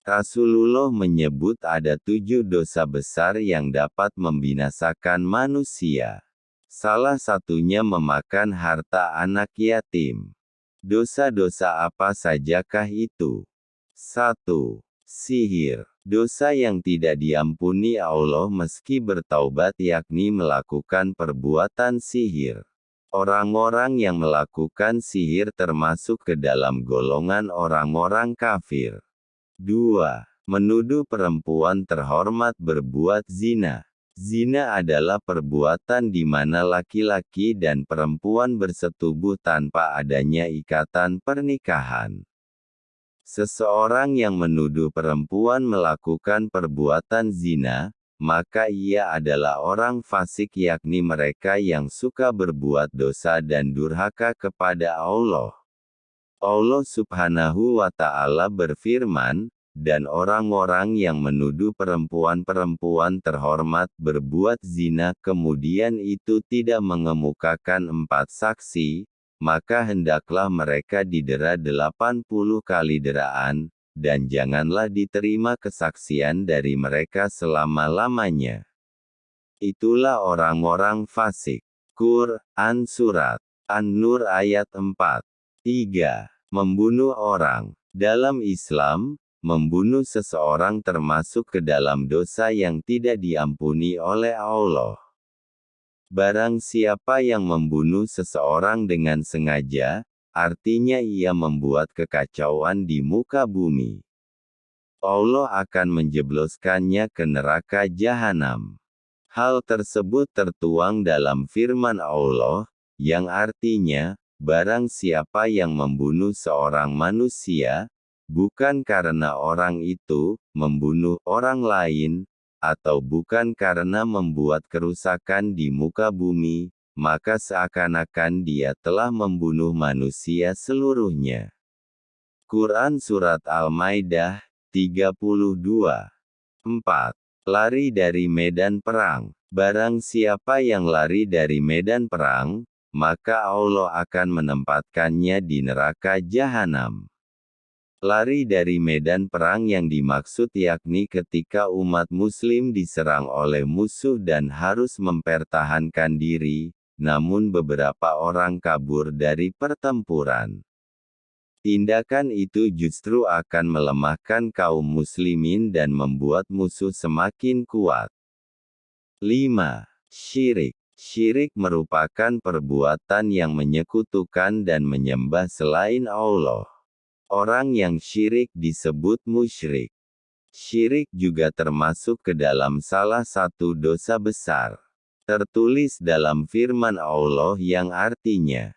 Rasulullah menyebut ada 7 dosa besar yang dapat membinasakan manusia. Salah satunya memakan harta anak yatim. Dosa-dosa apa sajakah itu? 1. Sihir. Dosa yang tidak diampuni Allah meski bertaubat, yakni melakukan perbuatan sihir. Orang-orang yang melakukan sihir termasuk ke dalam golongan orang-orang kafir. 2. Menuduh perempuan terhormat berbuat zina. Zina adalah perbuatan di mana laki-laki dan perempuan bersetubuh tanpa adanya ikatan pernikahan. Seseorang yang menuduh perempuan melakukan perbuatan zina, maka ia adalah orang fasik, yakni mereka yang suka berbuat dosa dan durhaka kepada Allah. Allah Subhanahu wa Ta'ala berfirman, dan orang-orang yang menuduh perempuan-perempuan terhormat berbuat zina kemudian itu tidak mengemukakan 4 saksi, maka hendaklah mereka didera 80 kali deraan, dan janganlah diterima kesaksian dari mereka selama-lamanya. Itulah orang-orang fasik. Quran Surat An-Nur ayat 4. 3. Membunuh orang. Dalam Islam, membunuh seseorang termasuk ke dalam dosa yang tidak diampuni oleh Allah. Barang siapa yang membunuh seseorang dengan sengaja, artinya ia membuat kekacauan di muka bumi. Allah akan menjebloskannya ke neraka jahanam. Hal tersebut tertuang dalam firman Allah, yang artinya, barang siapa yang membunuh seorang manusia, bukan karena orang itu membunuh orang lain, atau bukan karena membuat kerusakan di muka bumi, maka seakan-akan dia telah membunuh manusia seluruhnya. Quran Surat Al-Maidah, 32. 4. Lari dari medan perang. Barang siapa yang lari dari medan perang, maka Allah akan menempatkannya di neraka jahanam. Lari dari medan perang yang dimaksud yakni ketika umat muslim diserang oleh musuh dan harus mempertahankan diri, namun beberapa orang kabur dari pertempuran. Tindakan itu justru akan melemahkan kaum muslimin dan membuat musuh semakin kuat. 5. Syirik. Syirik merupakan perbuatan yang menyekutukan dan menyembah selain Allah. Orang yang syirik disebut musyrik. Syirik juga termasuk ke dalam salah satu dosa besar. Tertulis dalam firman Allah yang artinya,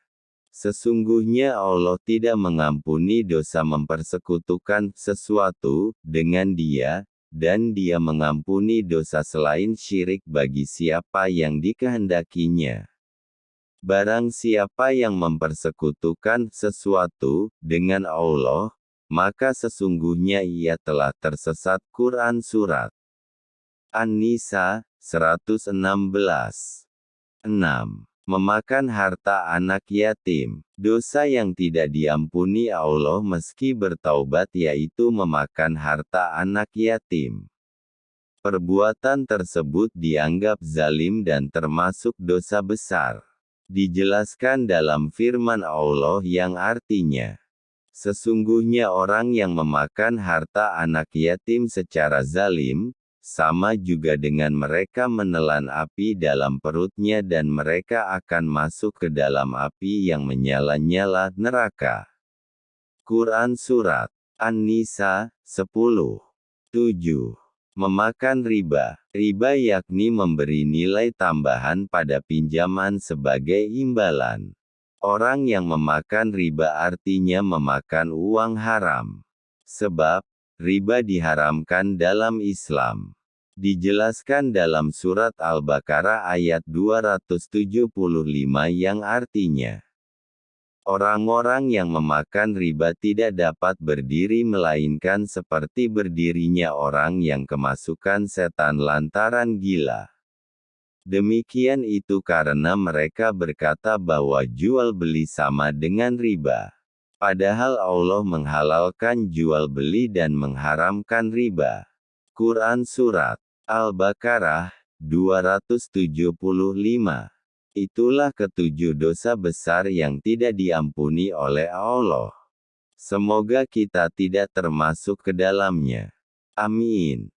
sesungguhnya Allah tidak mengampuni dosa mempersekutukan sesuatu dengan Dia, dan Dia mengampuni dosa selain syirik bagi siapa yang dikehendakinya. Barang siapa yang mempersekutukan sesuatu dengan Allah, maka sesungguhnya ia telah tersesat. Quran Surat An-Nisa, 116. 6. Memakan harta anak yatim. Dosa yang tidak diampuni Allah meski bertaubat yaitu memakan harta anak yatim. Perbuatan tersebut dianggap zalim dan termasuk dosa besar. Dijelaskan dalam firman Allah yang artinya, sesungguhnya orang yang memakan harta anak yatim secara zalim, sama juga dengan mereka menelan api dalam perutnya dan mereka akan masuk ke dalam api yang menyala-nyala neraka. Quran Surat An-Nisa, 10. 7. Memakan riba. Riba yakni memberi nilai tambahan pada pinjaman sebagai imbalan. Orang yang memakan riba artinya memakan uang haram. Sebab, riba diharamkan dalam Islam. Dijelaskan dalam surat Al-Baqarah ayat 275 yang artinya, orang-orang yang memakan riba tidak dapat berdiri melainkan seperti berdirinya orang yang kemasukan setan lantaran gila. Demikian itu karena mereka berkata bahwa jual beli sama dengan riba. Padahal Allah menghalalkan jual beli dan mengharamkan riba. Quran Surat Al-Baqarah 275. Itulah ketujuh dosa besar yang tidak diampuni oleh Allah. Semoga kita tidak termasuk ke dalamnya. Amin.